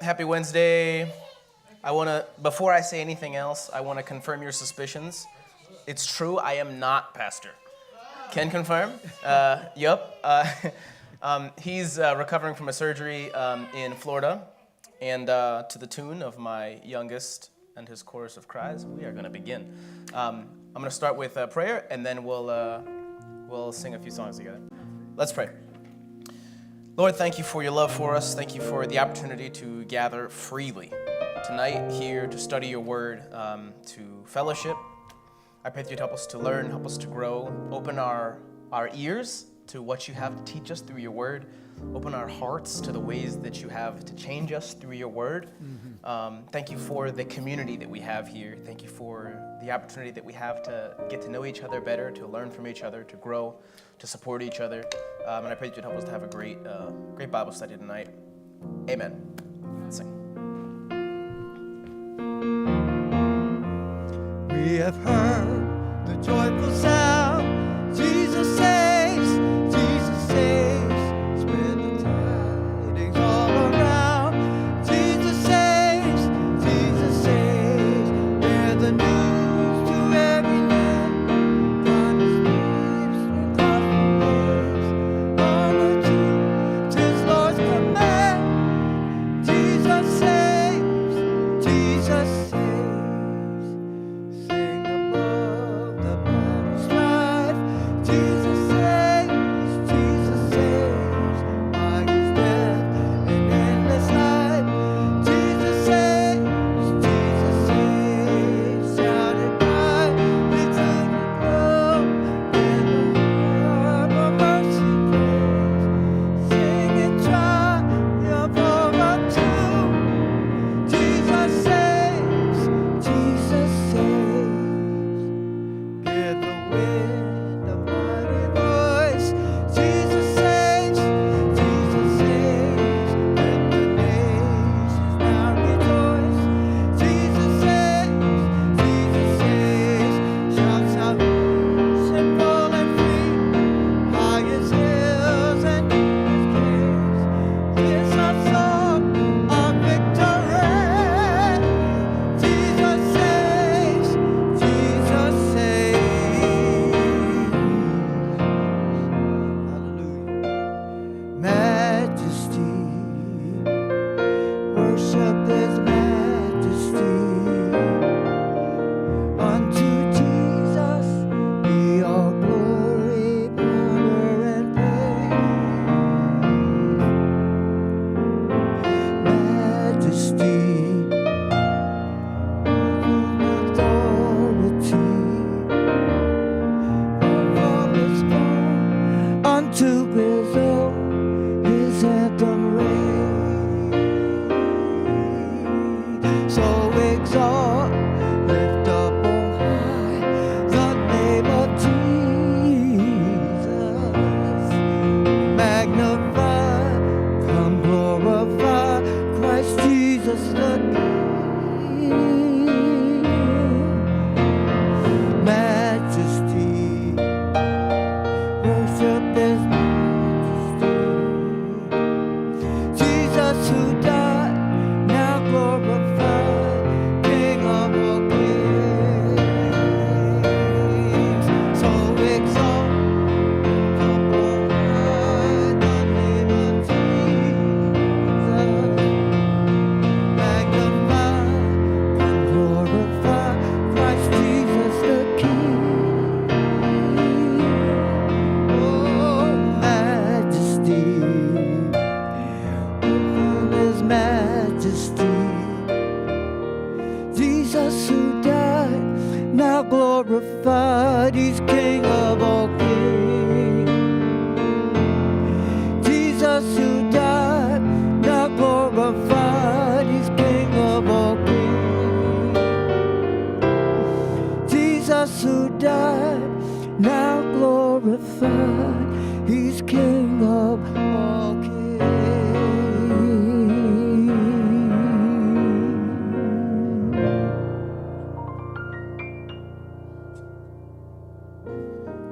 Happy Wednesday. Before I say anything else, I want to confirm your suspicions. It's true, I am not pastor. Can confirm? Yup. He's recovering from a surgery in Florida, and to the tune of my youngest and his chorus of cries, we are going to begin. I'm going to start with prayer, and then we'll sing a few songs together. Let's pray. Lord, thank you for your love for us. Thank you for the opportunity to gather freely tonight here to study your word, to fellowship. I pray that you'd help us to learn, help us to grow, open our ears to what you have to teach us through your word, open our hearts to the ways that you have to change us through your word. Thank you for the community that we have here. Thank you for the opportunity that we have to get to know each other better, to learn from each other, to grow, to support each other. And I pray that you'd help us to have a great Bible study tonight. Amen. Let's sing. We have heard the joyful sound. Jesus saves, Jesus saves. Spread the tidings all around. Jesus saves, Jesus saves. Bear the news to every land. God speaks through gospel waves. On the truth, 'tis Lord's command. Jesus saves, Jesus saves.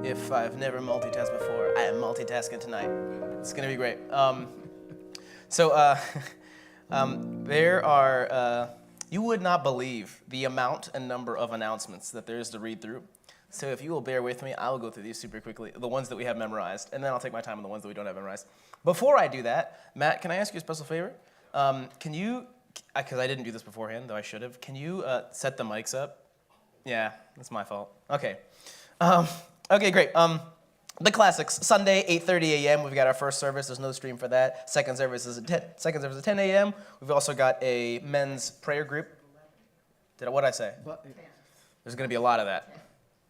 If I've never multitasked before, I am multitasking tonight. It's going to be great. There are, you would not believe the amount and number of announcements that there is to read through. So if you will bear with me, I will go through these super quickly, the ones that we have memorized, and then I'll take my time on the ones that we don't have memorized. Before I do that, Matt, can I ask you a special favor? Can you, because I didn't do this beforehand, though I should have, can you set the mics up? Yeah, that's my fault. Okay. Okay, great. The classics. Sunday, 8:30 a.m. We've got our first service. There's no stream for that. Second service is at 10 a.m. We've also got a men's prayer group. What did I say? There's going to be a lot of that.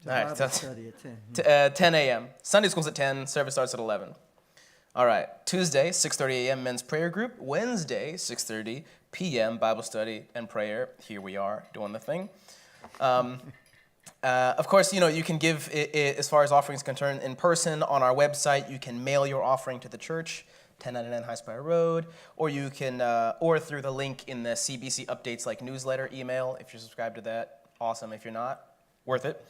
All right. Bible study at 10. 10 a.m. Sunday school's at 10. Service starts at 11. All right. Tuesday, 6:30 a.m. men's prayer group. Wednesday, 6:30 p.m. Bible study and prayer. Here we are doing the thing. Of course, you can give it, as far as offerings concerned, in person on our website. You can mail your offering to the church, 1099 High Spire Road, or you can, or through the link in the CBC Updates like newsletter email. If you're subscribed to that, awesome. If you're not, worth it.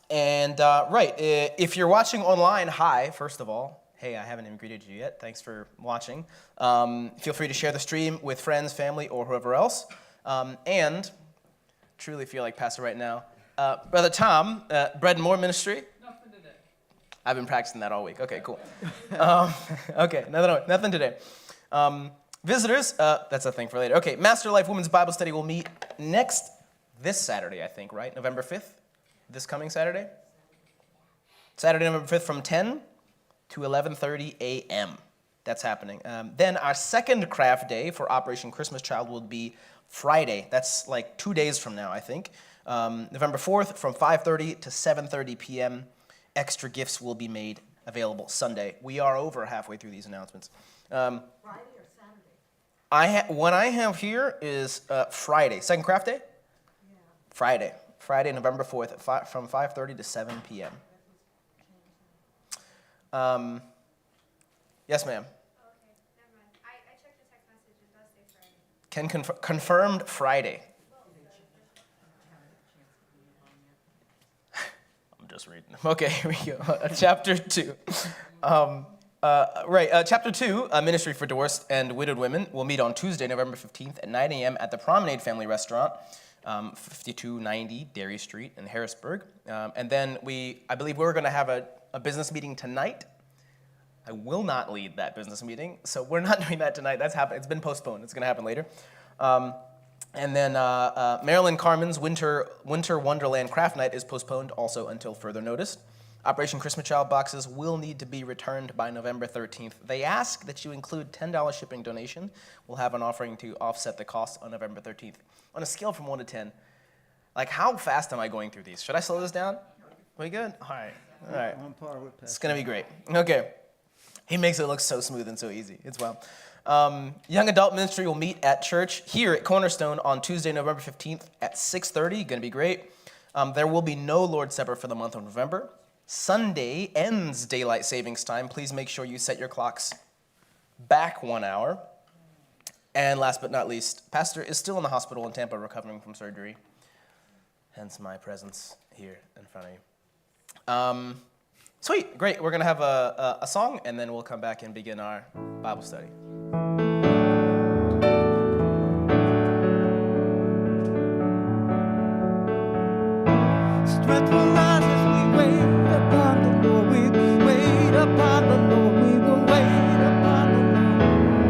If you're watching online, hi, first of all. Hey, I haven't even greeted you yet. Thanks for watching. Feel free to share the stream with friends, family, or whoever else. And truly feel like pastor right now. Brother Tom, Bread and More Ministry. Nothing today. I've been practicing that all week. Okay, cool. Okay, nothing today. Visitors, that's a thing for later. Okay, Master Life Women's Bible Study will meet this Saturday, I think, right? November 5th? This coming Saturday? Saturday, November 5th from 10 to 11:30 a.m. That's happening. Then our second craft day for Operation Christmas Child will be Friday. That's like 2 days from now, I think. November 4th from 5:30 to 7:30 p.m. Extra gifts will be made available Sunday. We are over halfway through these announcements. Friday or Saturday? What I have here is Friday. Second craft day? Yeah. Friday, November 4th from 5:30 to 7 p.m. Yes, ma'am. I checked the text message. It does say Friday. Confirmed Friday. I'm just reading them. Okay, here we go. Chapter 2. Chapter 2, Ministry for Divorced and Widowed Women, will meet on Tuesday, November 15th at 9 a.m. at the Promenade Family Restaurant, 5290 Derry Street in Harrisburg. And then I believe we're going to have a business meeting tonight. I will not lead that business meeting, so we're not doing that tonight. That's happened. It's been postponed. It's going to happen later. And then Marilyn Carmen's Winter Wonderland Craft Night is postponed also until further notice. Operation Christmas Child boxes will need to be returned by November 13th. They ask that you include $10 shipping donation. We'll have an offering to offset the cost on November 13th. On a scale from 1 to 10, like how fast am I going through these? Should I slow this down? We good? All right. On par with It's going to be great. Okay. He makes it look so smooth and so easy. It's well. Young Adult Ministry will meet at church here at Cornerstone on Tuesday, November 15th at 6:30. Going to be great. There will be no Lord's Supper for the month of November. Sunday ends daylight savings time. Please make sure you set your clocks back 1 hour. And last but not least, Pastor is still in the hospital in Tampa recovering from surgery. Hence my presence here in front of you. Sweet, great. We're going to have a song, and then we'll come back and begin our Bible study. Strength will rise as we wait upon the Lord. We wait upon the Lord. We will wait upon the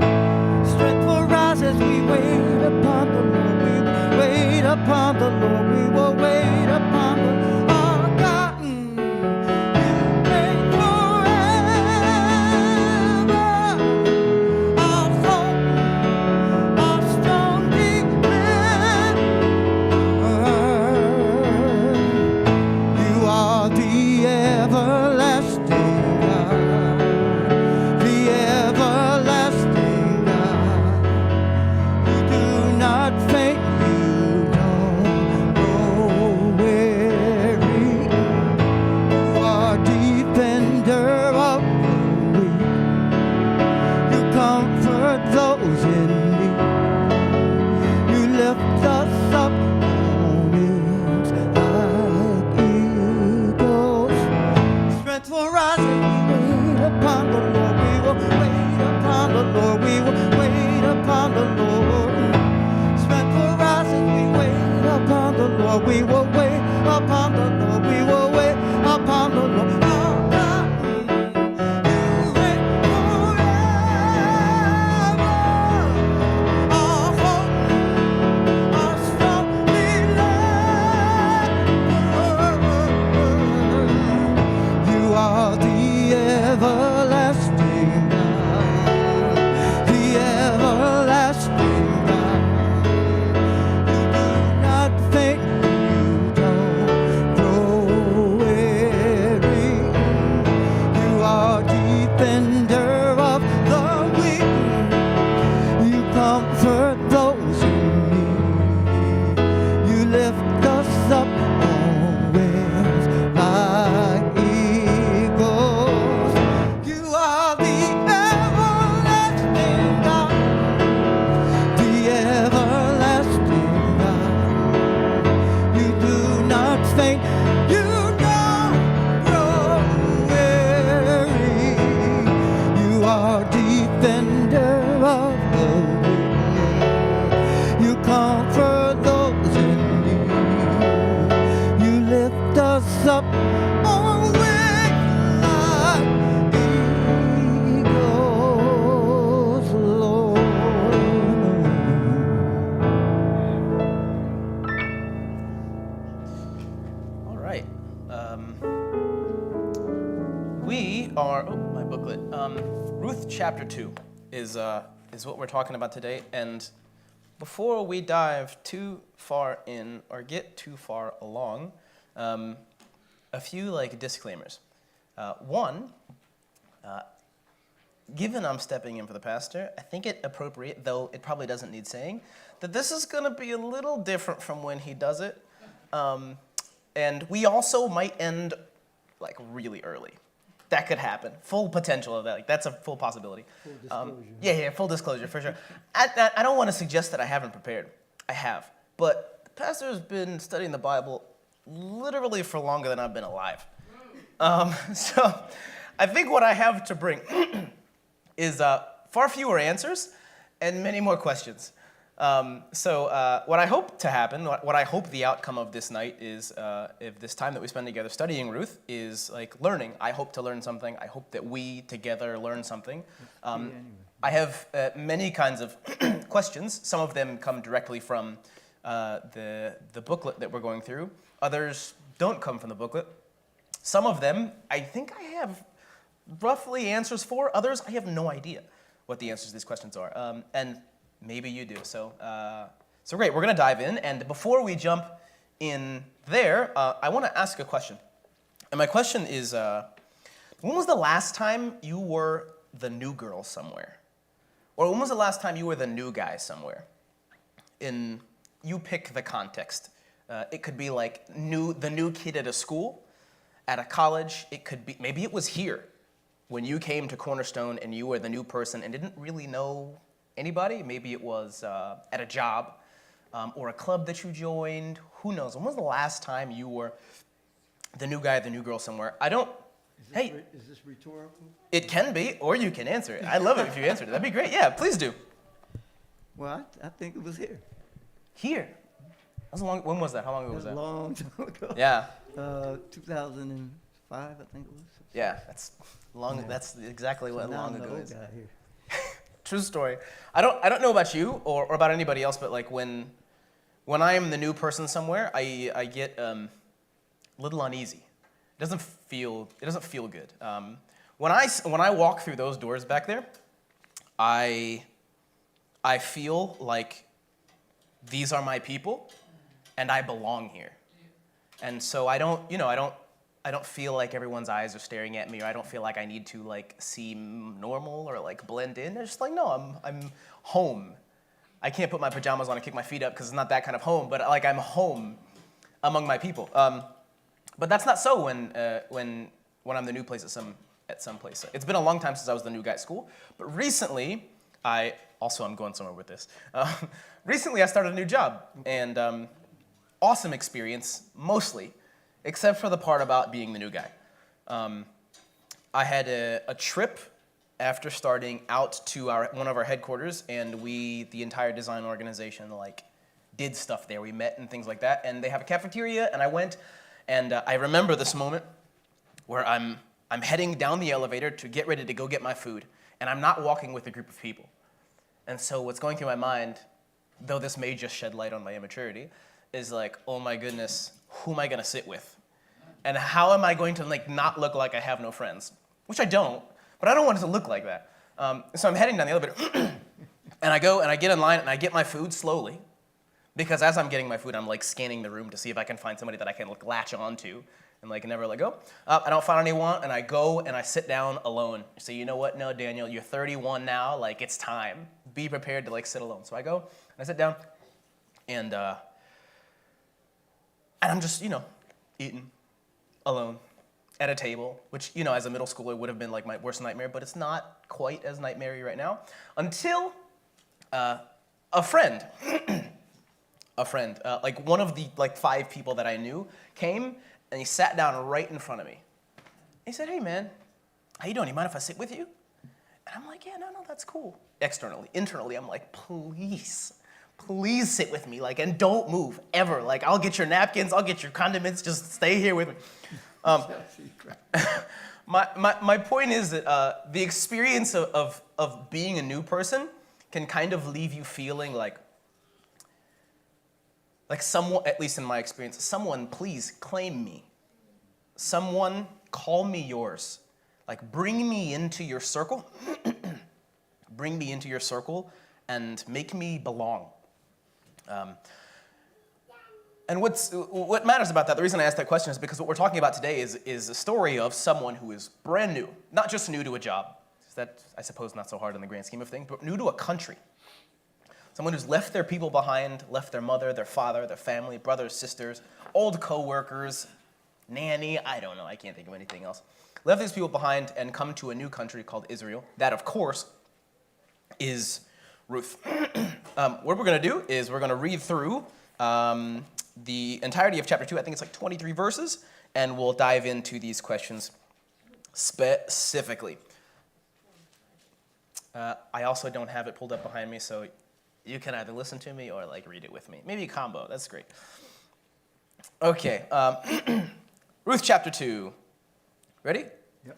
Lord. Strength will rise as we wait upon the Lord. We will wait upon the Lord. We will wait upon the Lord. Our God, you reign forever. Our hope, our strong defense. You are the everlasting God, the everlasting God. You do not faint, you don't comfort those who need. You lift us up on wings like eagles. You are the everlasting God, the everlasting God. You do not faint, you don't grow weary. You are defender of the weak. You comfort those in need. You lift us up on wings like eagles, Lord. All right. We are. Oh, my booklet. Ruth chapter 2 is what we're talking about today. And before we dive too far in or get too far along, a few disclaimers. One, given I'm stepping in for the pastor, I think it appropriate, though it probably doesn't need saying, that this is going to be a little different from when he does it. And we also might end really early. That could happen. Full potential of that. That's a full possibility. Full disclosure. Yeah, full disclosure, for sure. I don't want to suggest that I haven't prepared. I have. But the pastor has been studying the Bible literally for longer than I've been alive. So I think what I have to bring is far fewer answers and many more questions. So what I hope to happen, what I hope the outcome of this night is, if this time that we spend together studying Ruth is learning. I hope to learn something. I hope that we together learn something. I have many kinds of questions. Some of them come directly from the booklet that we're going through. Others don't come from the booklet. Some of them I think I have roughly answers for. Others I have no idea what the answers to these questions are. And maybe you do. So great. We're going to dive in. And before we jump in there, I want to ask a question. And my question is, when was the last time you were the new girl somewhere? Or when was the last time you were the new guy somewhere? You pick the context. It could be the new kid at a school, at a college. It could be, maybe it was here when you came to Cornerstone and you were the new person and didn't really know anybody. Maybe it was at a job or a club that you joined. Who knows? When was the last time you were the new guy, the new girl somewhere? Is this rhetorical? It can be, or you can answer it. I'd love it if you answered it. That'd be great. Yeah, please do. Well, I think it was here. Here. When was that? How long ago was It that? was a long time ago. Yeah. 2005, I think it was. Yeah, that's long. Yeah. That's exactly what now long I'm the ago old is. guy here. True story. I don't know about you or about anybody else, but when I am the new person somewhere, I get a little uneasy. It doesn't feel good. When I walk through those doors back there, I feel like these are my people, and I belong here. And so I don't feel like everyone's eyes are staring at me, or I don't feel like I need to seem normal or blend in. It's just no, I'm home. I can't put my pajamas on and kick my feet up because it's not that kind of home, but I'm home among my people. But that's not so when I'm the new place at some place. It's been a long time since I was the new guy at school, but recently I'm going somewhere with this. Recently I started a new job, and awesome experience mostly, except for the part about being the new guy. I had a trip after starting out to one of our headquarters, and the entire design organization, did stuff there. We met and things like that, and they have a cafeteria, and I went, and I remember this moment where I'm heading down the elevator to get ready to go get my food, and I'm not walking with a group of people. And so what's going through my mind, though this may just shed light on my immaturity, is oh my goodness, who am I going to sit with? And how am I going to not look like I have no friends? Which I don't, but I don't want it to look like that. So I'm heading down the elevator, and I go and I get in line and I get my food slowly, because as I'm getting my food, I'm scanning the room to see if I can find somebody that I can latch onto and like never let go. I don't find anyone, and I go and I sit down alone. So you know what? No, Daniel, you're 31 now. Like it's time. Be prepared to like sit alone. So I go and I sit down, and I'm just eating alone at a table, which as a middle schooler would have been like my worst nightmare, but it's not quite as nightmare right now until a friend. Like one of the like 5 people that I knew came and he sat down right in front of me. He said, "Hey man, how you doing? You mind if I sit with you?" And I'm like, "Yeah, no, that's cool." Externally, internally, I'm like, "Please sit with me, like, and don't move ever. Like, I'll get your napkins, I'll get your condiments. Just stay here with me." My point is that the experience of being a new person can kind of leave you feeling like someone, at least in my experience, someone please claim me. Someone call me yours. Like bring me into your circle. Bring me into your circle and make me belong. And what matters about that, the reason I asked that question is because what we're talking about today is a story of someone who is brand new, not just new to a job. That, I suppose, not so hard in the grand scheme of things, but new to a country. Someone who's left their people behind, left their mother, their father, their family, brothers, sisters, old co-workers, nanny, I don't know, I can't think of anything else. Left these people behind and come to a new country called Israel. That, of course, is Ruth. What we're going to do is we're going to read through the entirety of chapter 2. I think it's like 23 verses, and we'll dive into these questions specifically. I also don't have it pulled up behind me, so you can either listen to me or like read it with me. Maybe a combo, that's great. Okay, Ruth chapter 2. Ready? Yep.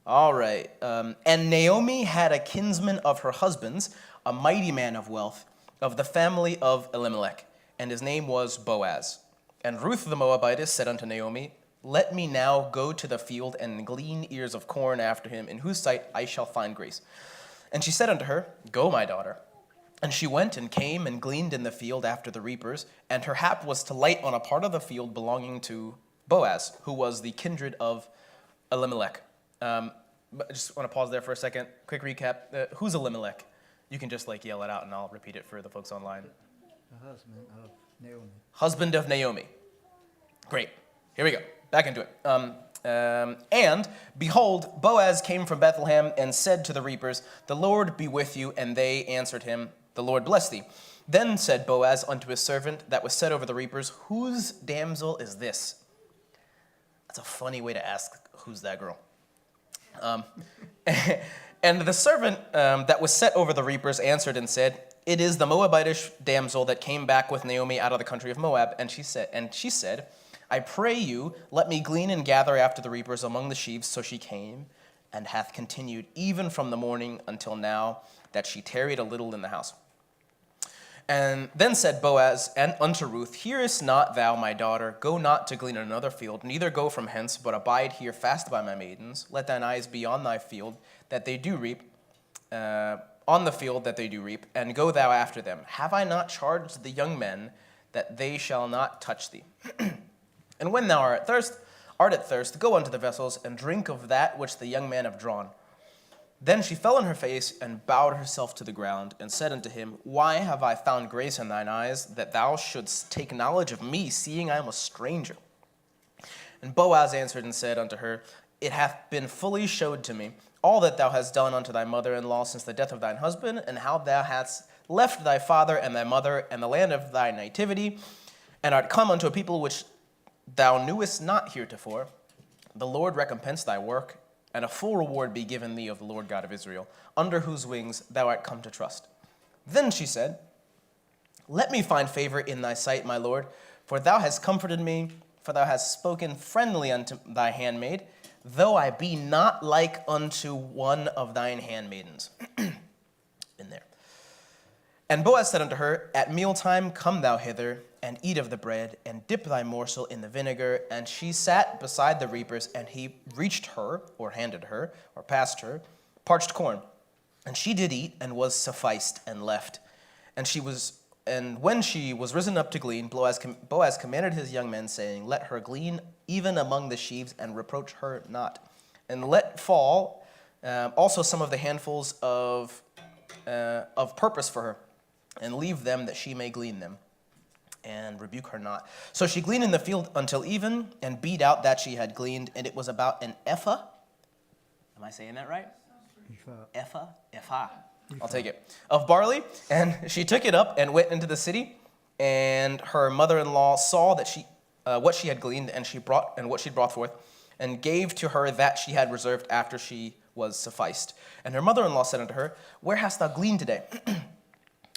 All right. And Naomi had a kinsman of her husband's, a mighty man of wealth, of the family of Elimelech, and his name was Boaz. And Ruth the Moabitess said unto Naomi, "Let me now go to the field and glean ears of corn after him, in whose sight I shall find grace." And she said unto her, "Go, my daughter." And she went and came and gleaned in the field after the reapers, and her hap was to light on a part of the field belonging to Boaz, who was the kindred of Elimelech. But I just want to pause there for a second. Quick recap. Who's Elimelech? You can just like yell it out, and I'll repeat it for the folks online. The husband of Naomi. Husband of Naomi. Great. Here we go. Back into it. And behold, Boaz came from Bethlehem and said to the reapers, "The Lord be with you." And they answered him, "The Lord bless thee." Then said Boaz unto his servant that was set over the reapers, "Whose damsel is this?" That's a funny way to ask, who's that girl? And the servant that was set over the reapers answered and said, "It is the Moabitish damsel that came back with Naomi out of the country of Moab." And she said, "I pray you, let me glean and gather after the reapers among the sheaves." So she came, and hath continued even from the morning until now, that she tarried a little in the house. And then said Boaz and unto Ruth, "Hearest not thou, my daughter? Go not to glean in another field, neither go from hence, but abide here fast by my maidens. Let thine eyes be on thy field, that they do reap, on the field that they do reap, and go thou after them. Have I not charged the young men that they shall not touch thee? And when thou art at thirst, go unto the vessels, and drink of that which the young men have drawn." Then she fell on her face, and bowed herself to the ground, and said unto him, "Why have I found grace in thine eyes, that thou shouldst take knowledge of me, seeing I am a stranger?" And Boaz answered and said unto her, "It hath been fully showed to me, all that thou hast done unto thy mother-in-law since the death of thine husband, and how thou hast left thy father and thy mother, and the land of thy nativity, and art come unto a people which thou knewest not heretofore. The Lord recompense thy work, and a full reward be given thee of the Lord God of Israel, under whose wings thou art come to trust." Then she said, "Let me find favor in thy sight, my Lord, for thou hast comforted me, for thou hast spoken friendly unto thy handmaid, though I be not like unto one of thine handmaidens." In there. And Boaz said unto her, "At mealtime come thou hither, and eat of the bread, and dip thy morsel in the vinegar." And she sat beside the reapers, and he reached her, or handed her, or passed her, parched corn. And she did eat, and was sufficed, and left. And and when she was risen up to glean, Boaz commanded his young men, saying, "Let her glean even among the sheaves, and reproach her not. And let fall also some of the handfuls of purpose for her, and leave them that she may glean them, and rebuke her not." So she gleaned in the field until even, and beat out that she had gleaned, and it was about an ephah. Am I saying that right? Ephah. I'll take it. Of barley, and she took it up and went into the city, and her mother-in-law saw that what she had gleaned, and what she brought forth, and gave to her that she had reserved after she was sufficed. And her mother-in-law said unto her, "Where hast thou gleaned today?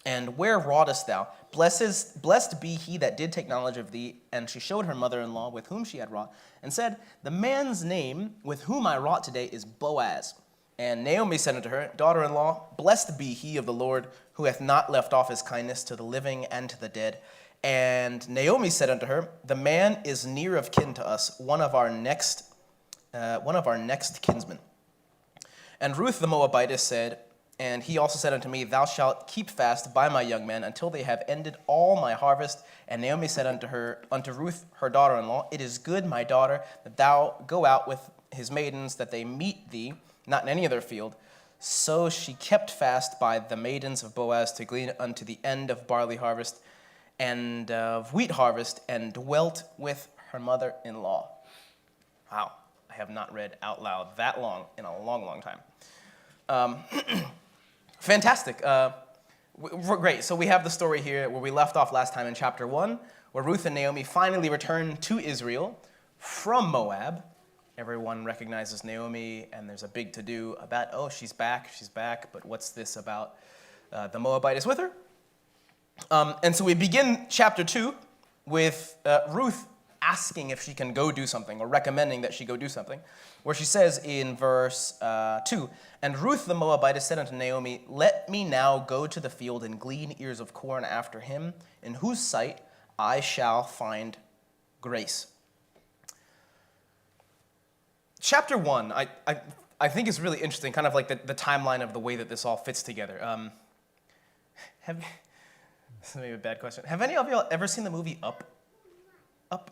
And where wroughtest thou? Blessed be he that did take knowledge of thee." And she showed her mother-in-law with whom she had wrought, and said, "The man's name with whom I wrought today is Boaz." And Naomi said unto her, "Daughter-in-law, blessed be he of the Lord, who hath not left off his kindness to the living and to the dead." And Naomi said unto her, "The man is near of kin to us, one of our next kinsmen." And Ruth the Moabitess said, and he also said unto me, "Thou shalt keep fast by my young men until they have ended all my harvest." And Naomi said unto Ruth her daughter-in-law, "It is good, my daughter, that thou go out with his maidens, that they meet thee, not in any other field." So she kept fast by the maidens of Boaz to glean unto the end of barley harvest and of wheat harvest, and dwelt with her mother-in-law. Wow, I have not read out loud that long in a long, long time. Fantastic. Great. So we have the story here where we left off last time in chapter 1, where Ruth and Naomi finally return to Israel from Moab. Everyone recognizes Naomi, and there's a big to-do about, oh, she's back, but what's this about the Moabite with her? And so we begin chapter 2 with Ruth asking if she can go do something, or recommending that she go do something, where she says in verse 2, "And Ruth the Moabitess said unto Naomi, Let me now go to the field and glean ears of corn after him, in whose sight I shall find grace." Chapter 1, I think is really interesting, kind of like the timeline of the way that this all fits together. This is maybe a bad question. Have any of y'all ever seen the movie Up? Up?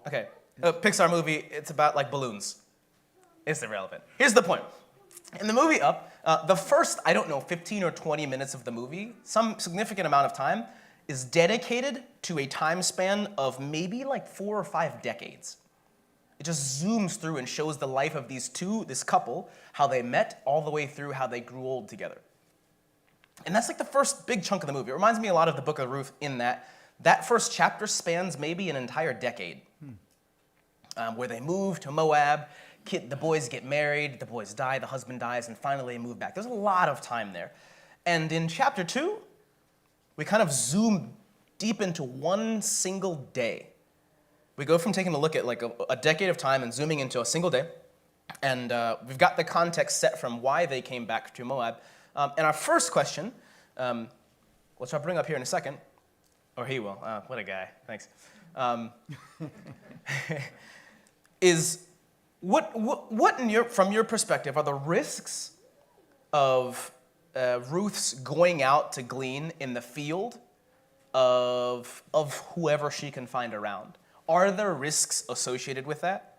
Okay. Pixar movie, it's about like balloons. It's irrelevant. Here's the point. In the movie Up, the first, 15 or 20 minutes of the movie, some significant amount of time, is dedicated to a time span of maybe like 4 or 5 decades. It just zooms through and shows the life of this couple, how they met, all the way through how they grew old together. And that's like the first big chunk of the movie. It reminds me a lot of the book of Ruth in that first chapter spans maybe an entire decade, where they move to Moab, the boys get married, the boys die, the husband dies, and finally they move back. There's a lot of time there. And in chapter 2, we kind of zoom deep into one single day. We go from taking a look at like a decade of time and zooming into a single day. And we've got the context set from why they came back to Moab. And our first question, which I'll bring up here in a second, or he will, what a guy, thanks, is what from your perspective are the risks of Ruth's going out to glean in the field of whoever she can find around? Are there risks associated with that?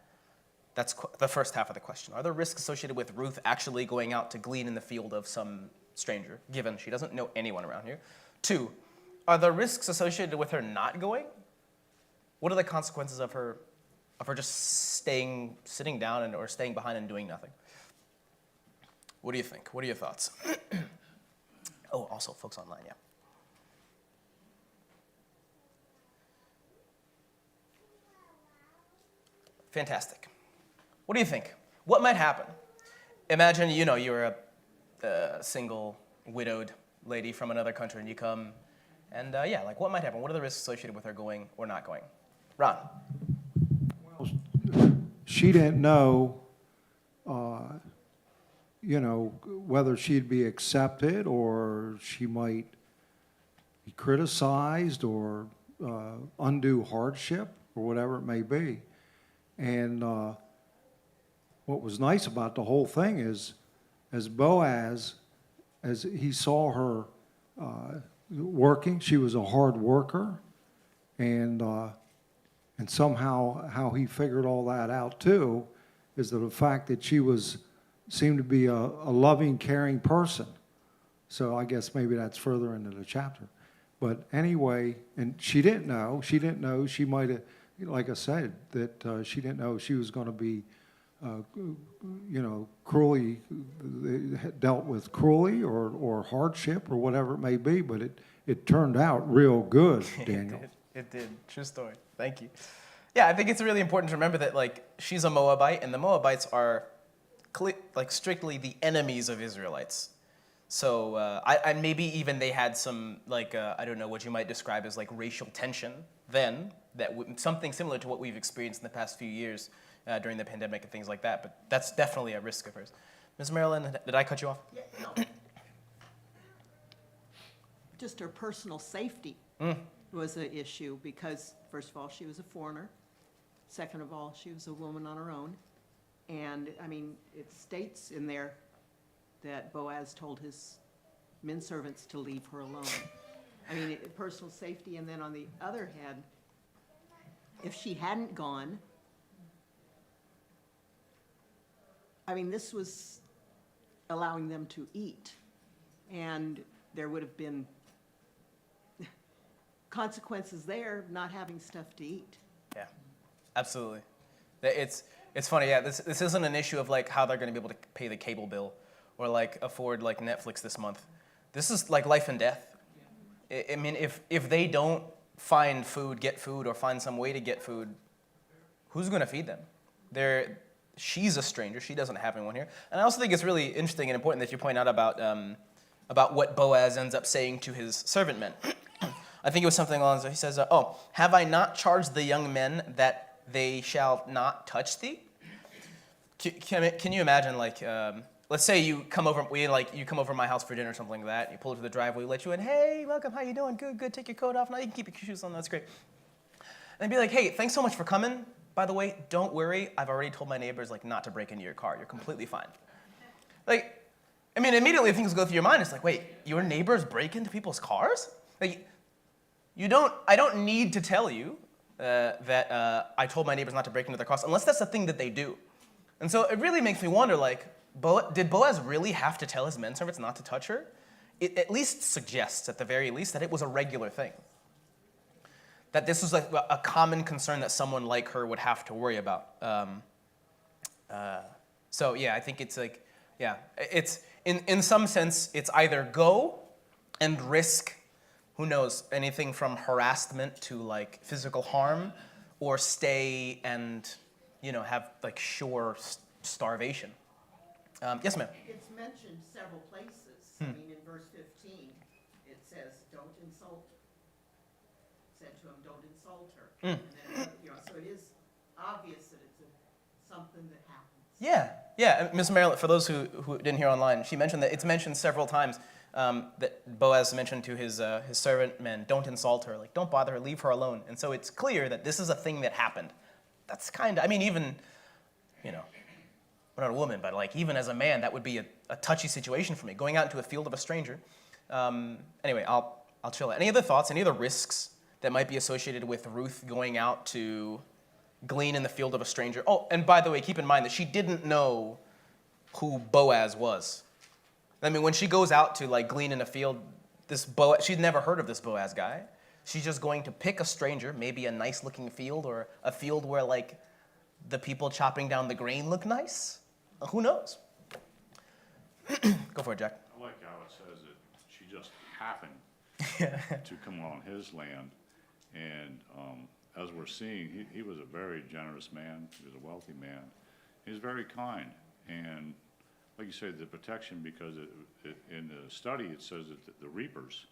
That's the first half of the question. Are there risks associated with Ruth actually going out to glean in the field of some stranger, given she doesn't know anyone around here? 2, are there risks associated with her not going? What are the consequences of her just sitting down or staying behind and doing nothing? What do you think? What are your thoughts? Oh, also folks online, yeah. Fantastic. What do you think? What might happen? Imagine, you're a single, widowed lady from another country, and you come, and what might happen? What are the risks associated with her going or not going? Ron? Well, she didn't know, whether she'd be accepted or she might be criticized or undue hardship or whatever it may be. And what was nice about the whole thing is, as Boaz, as he saw her working. She was a hard worker, and somehow how he figured all that out too is that the fact that she seemed to be a loving, caring person. So I guess maybe that's further into the chapter. But anyway, and she didn't know. She might have, like I said, that she didn't know she was going to be, cruelly dealt with cruelly or hardship or whatever it may be. But it turned out real good, Daniel. It did. True story. Thank you. Yeah, I think it's really important to remember that like she's a Moabite, and the Moabites are like strictly the enemies of Israelites. So I maybe even they had some like I don't know what you might describe as like racial tension then, something similar to what we've experienced in the past few years during the pandemic and things like that. But that's definitely a risk of hers. Ms. Marilyn, did I cut you off? Yeah, no. Just her personal safety was an issue because, first of all, she was a foreigner. Second of all, she was a woman on her own. And, I mean, it states in there that Boaz told his men servants to leave her alone. I mean, personal safety, and then on the other hand, if she hadn't gone, I mean, this was allowing them to eat, and there would have been consequences there not having stuff to eat. Yeah, absolutely. It's funny. Yeah, this isn't an issue of like how they're going to be able to pay the cable bill or like afford like Netflix this month. This is like life and death. I mean, if they don't find food, get food, or find some way to get food, who's going to feed them? She's a stranger. She doesn't have anyone here. And I also think it's really interesting and important that you point out about what Boaz ends up saying to his servant men. I think it was something along those lines. He says, "Oh, have I not charged the young men that they shall not touch thee?" Can you imagine, like, let's say you come over to my house for dinner or something like that. You pull up to the driveway, let you in. Hey, welcome. How you doing? Good. Take your coat off. Now you can keep your shoes on. That's great. And be like, hey, thanks so much for coming. By the way, don't worry. I've already told my neighbors like not to break into your car. You're completely fine. Like, I mean, immediately things go through your mind. It's like, wait, your neighbors break into people's cars? Like, I don't need to tell you that I told my neighbors not to break into their cars unless that's the thing that they do. And so it really makes me wonder, like, did Boaz really have to tell his men servants not to touch her? It at least suggests, at the very least, that it was a regular thing. That this was like a common concern that someone like her would have to worry about. So yeah, I think it's like, yeah, it's in some sense, it's either go and risk, who knows, anything from harassment to like physical harm, or stay and, have like sure starvation. Yes, ma'am. It's mentioned several places. I mean, in verse 15, it says, don't insult. Said to him, don't insult her. And then, so it is obvious that it's something that happens. Yeah. Ms. Marilyn, for those who didn't hear online, she mentioned that it's mentioned several times that Boaz mentioned to his servant men, don't insult her, like don't bother her, leave her alone. And so it's clear that this is a thing that happened. That's kind of, I mean, even, we're not a woman, but like even as a man, that would be a touchy situation for me, going out into a field of a stranger. Anyway, I'll chill out. Any other thoughts, any other risks that might be associated with Ruth going out to glean in the field of a stranger? Oh, and by the way, keep in mind that she didn't know who Boaz was. I mean, when she goes out to like glean in a field, she'd never heard of this Boaz guy. She's just going to pick a stranger, maybe a nice looking field or a field where like the people chopping down the grain look nice. Who knows? Go for it, Jack. I like how it says that she just happened to come on his land. And as we're seeing, he was a very generous man. He was a wealthy man. He was very kind. And like you said, the protection, because in the study it says that the reapers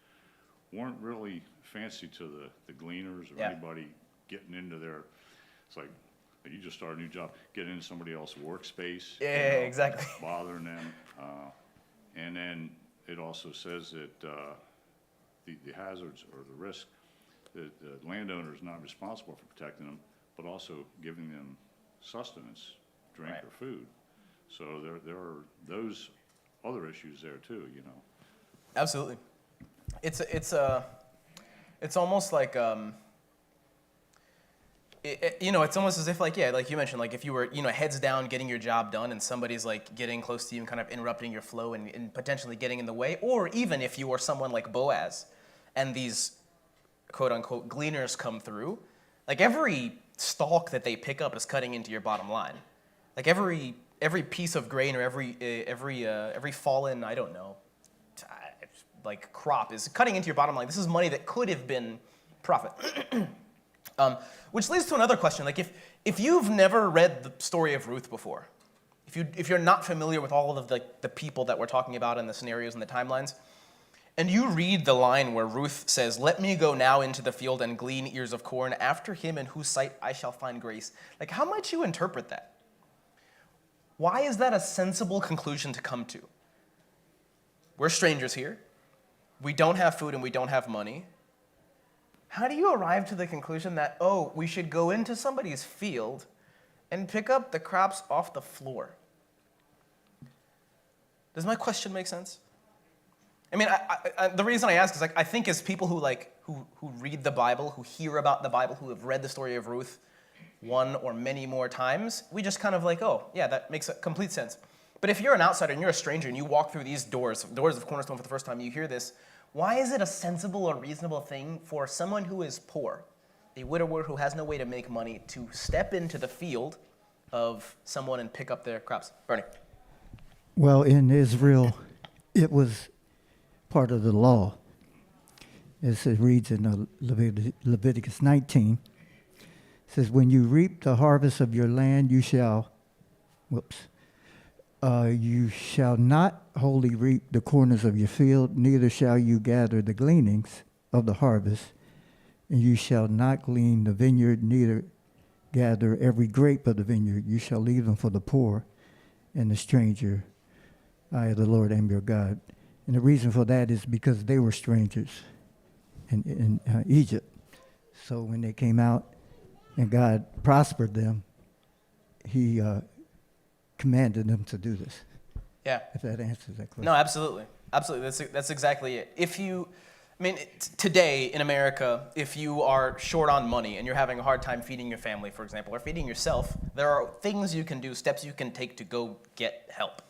weren't really fancy to the gleaners or anybody getting into their, it's like, you just start a new job, getting into somebody else's workspace. Yeah, exactly. Bothering them. And then it also says that the hazards or the risk, that the landowner is not responsible for protecting them, but also giving them sustenance, drink or food. So there are those other issues there too, Absolutely. it's almost like it's almost as if like you mentioned, like if you were heads down getting your job done and somebody's like getting close to you and kind of interrupting your flow and potentially getting in the way, or even if you are someone like Boaz and these quote unquote gleaners come through, like every stalk that they pick up is cutting into your bottom line. Like every piece of grain or every fallen, I don't know, like crop is cutting into your bottom line. This is money that could have been profit. Which leads to another question. Like if you've never read the story of Ruth before, if you're not familiar with all of the people that we're talking about and the scenarios and the timelines, and you read the line where Ruth says, "Let me go now into the field and glean ears of corn after him in whose sight I shall find grace." Like, how might you interpret that? Why is that a sensible conclusion to come to? We're strangers here. We don't have food and we don't have money. How do you arrive to the conclusion that, oh, we should go into somebody's field and pick up the crops off the floor? Does my question make sense? I mean, the reason I ask is I think as people who read the Bible, who hear about the Bible, who have read the story of Ruth one or many more times, we just kind of like, oh, yeah, that makes complete sense. But if you're an outsider and you're a stranger and you walk through these doors of Cornerstone for the first time, you hear this, why is it a sensible or reasonable thing for someone who is poor, a widower who has no way to make money, to step into the field of someone and pick up their crops? Bernie. Well, in Israel, it was part of the law. As it reads in Leviticus 19, it says, "When you reap the harvest of your land, you shall not wholly reap the corners of your field, neither shall you gather the gleanings of the harvest, and you shall not glean the vineyard, neither gather every grape of the vineyard. You shall leave them for the poor and the stranger. I, the Lord, am your God." And the reason for that is because they were strangers in Egypt. So when they came out and God prospered them, he commanded them to do this. Yeah. If that answers that question. No, absolutely. Absolutely. That's exactly it. Today in America, if you are short on money and you're having a hard time feeding your family, for example, or feeding yourself, there are things you can do, steps you can take to go get help,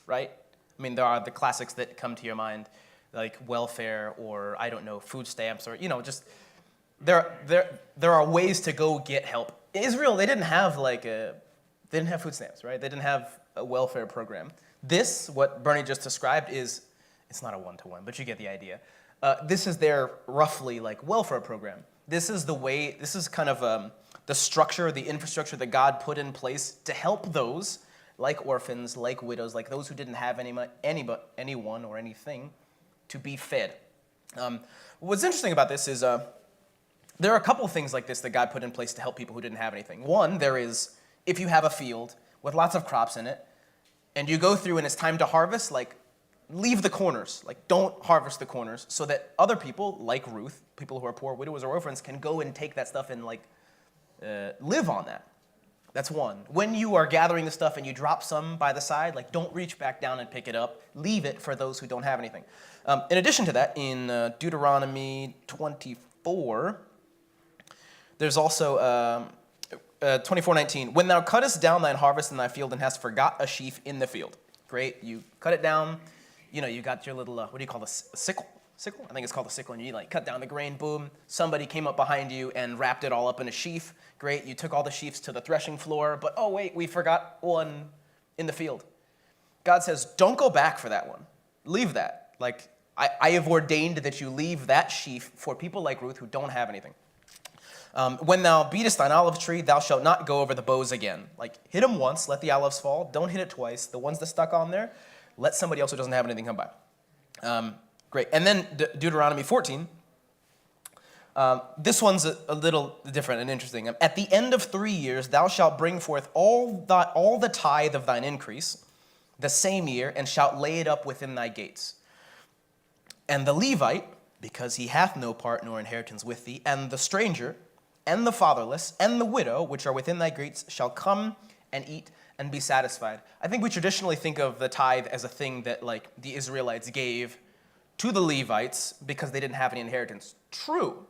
right? I mean, there are the classics that come to your mind, like welfare or, I don't know, food stamps or, just, there are ways to go get help. In Israel, they didn't have food stamps, right? They didn't have a welfare program. This, what Bernie just described, it's not a one-to-one, but you get the idea. This is their roughly welfare program. This is kind of the structure, the infrastructure that God put in place to help those like orphans, like widows, like those who didn't have anyone or anything to be fed. What's interesting about this is there are a couple of things like this that God put in place to help people who didn't have anything. One, there is, if you have a field with lots of crops in it, and you go through and it's time to harvest, leave the corners. Don't harvest the corners so that other people, like Ruth, people who are poor, widows, or orphans, can go and take that stuff and live on that. That's one. When you are gathering the stuff and you drop some by the side, don't reach back down and pick it up. Leave it for those who don't have anything. In addition to that, in Deuteronomy 24, there's also 24:19. "When thou cuttest down thine harvest in thy field and hast forgot a sheaf in the field." Great, you cut it down. You got your little, what do you call this? A sickle? Sickle? I think it's called a sickle. And you cut down the grain, boom. Somebody came up behind you and wrapped it all up in a sheaf. Great, you took all the sheaves to the threshing floor, but oh wait, we forgot one in the field. God says, don't go back for that one. Leave that. I have ordained that you leave that sheaf for people like Ruth who don't have anything. "When thou beatest thine olive tree, thou shalt not go over the boughs again." Hit them once, let the olives fall. Don't hit it twice. The ones that stuck on there, let somebody else who doesn't have anything come by. Great. And then Deuteronomy 14. This one's a little different and interesting. "At the end of 3 years, thou shalt bring forth all the tithe of thine increase the same year, and shalt lay it up within thy gates. And the Levite, because he hath no part nor inheritance with thee, and the stranger, and the fatherless, and the widow, which are within thy gates, shall come and eat and be satisfied." I think we traditionally think of the tithe as a thing that the Israelites gave to the Levites because they didn't have any inheritance. True.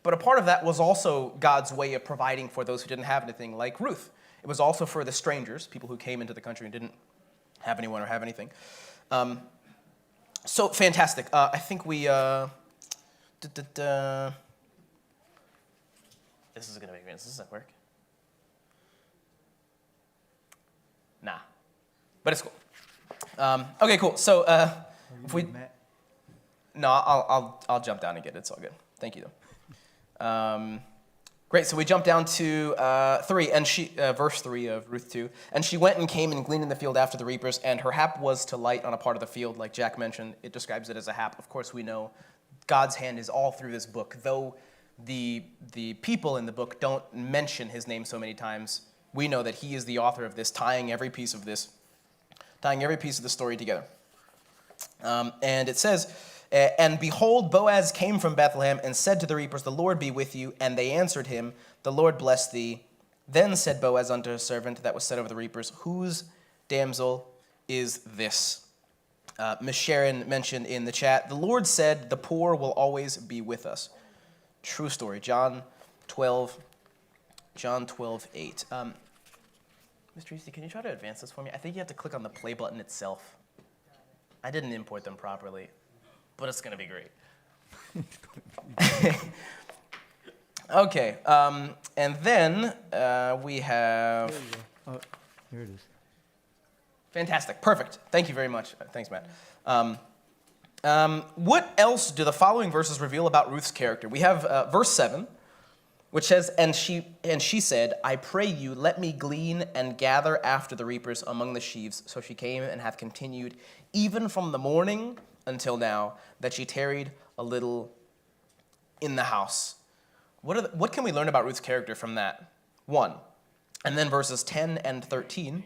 But a part of that was also God's way of providing for those who didn't have anything, like Ruth. It was also for the strangers, people who came into the country and didn't have anyone or have anything. So fantastic. I think we... This is going to make sense. Does this work? Nah. But it's cool. Okay, cool. So if we... No, I'll jump down and get it. It's all good. Thank you, though. Great. So we jump down to 3, and verse 3 of Ruth 2. And she went and came and gleaned in the field after the reapers, and her hap was to light on a part of the field, like Jack mentioned. It describes it as a hap. Of course, we know God's hand is all through this book, though the people in the book don't mention his name so many times. We know that he is the author of this, tying every piece of the story together. And it says, and behold, Boaz came from Bethlehem and said to the reapers, the Lord be with you. And they answered him, the Lord bless thee. Then said Boaz unto his servant that was set over the reapers, whose damsel is this? Miss Sharon mentioned in the chat, the Lord said, the poor will always be with us. True story. John 12:8. Mr. Easty, can you try to advance this for me? I think you have to click on the play button itself. I didn't import them properly, but it's going to be great. Okay, and then we have... Oh, here it is. Fantastic, perfect. Thank you very much. Thanks, Matt. What else do the following verses reveal about Ruth's character? We have verse 7, which says, and she said, I pray you, let me glean and gather after the reapers among the sheaves. So she came and hath continued even from the morning until now, that she tarried a little in the house. What can we learn about Ruth's character from that? 1, and then verses 10 and 13.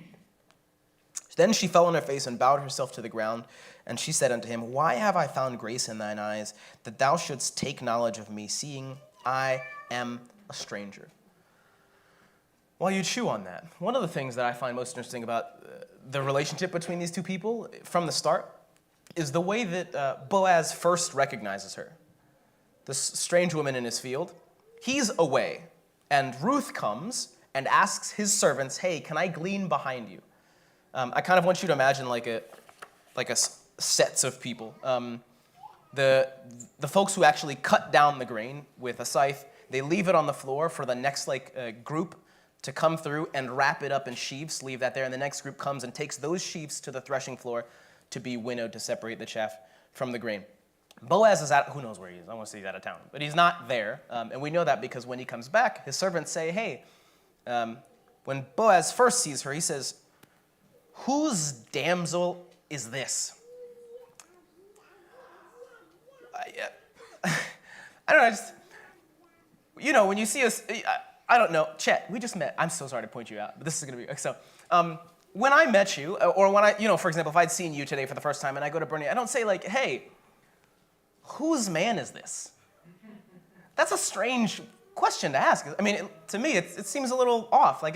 Then she fell on her face and bowed herself to the ground, and she said unto him, why have I found grace in thine eyes, that thou shouldst take knowledge of me, seeing I am a stranger? While you chew on that, one of the things that I find most interesting about the relationship between these two people from the start is the way that Boaz first recognizes her. This strange woman in his field, he's away, and Ruth comes and asks his servants, hey, can I glean behind you? I kind of want you to imagine like a sets of people. The folks who actually cut down the grain with a scythe, they leave it on the floor for the next group to come through and wrap it up in sheaves, leave that there, and the next group comes and takes those sheaves to the threshing floor to be winnowed to separate the chaff from the grain. Boaz is out, who knows where he is, I want to say he's out of town, but he's not there, and we know that because when he comes back, his servants say, hey, when Boaz first sees her, he says, whose damsel is this? I don't know, when you see us, I don't know, Chet, we just met. I'm so sorry to point you out, but this is going to be, so, when I met you, or when for example, if I'd seen you today for the first time and I go to Bernie, I don't say hey, whose man is this? That's a strange question to ask. I mean, to me, it seems a little off. I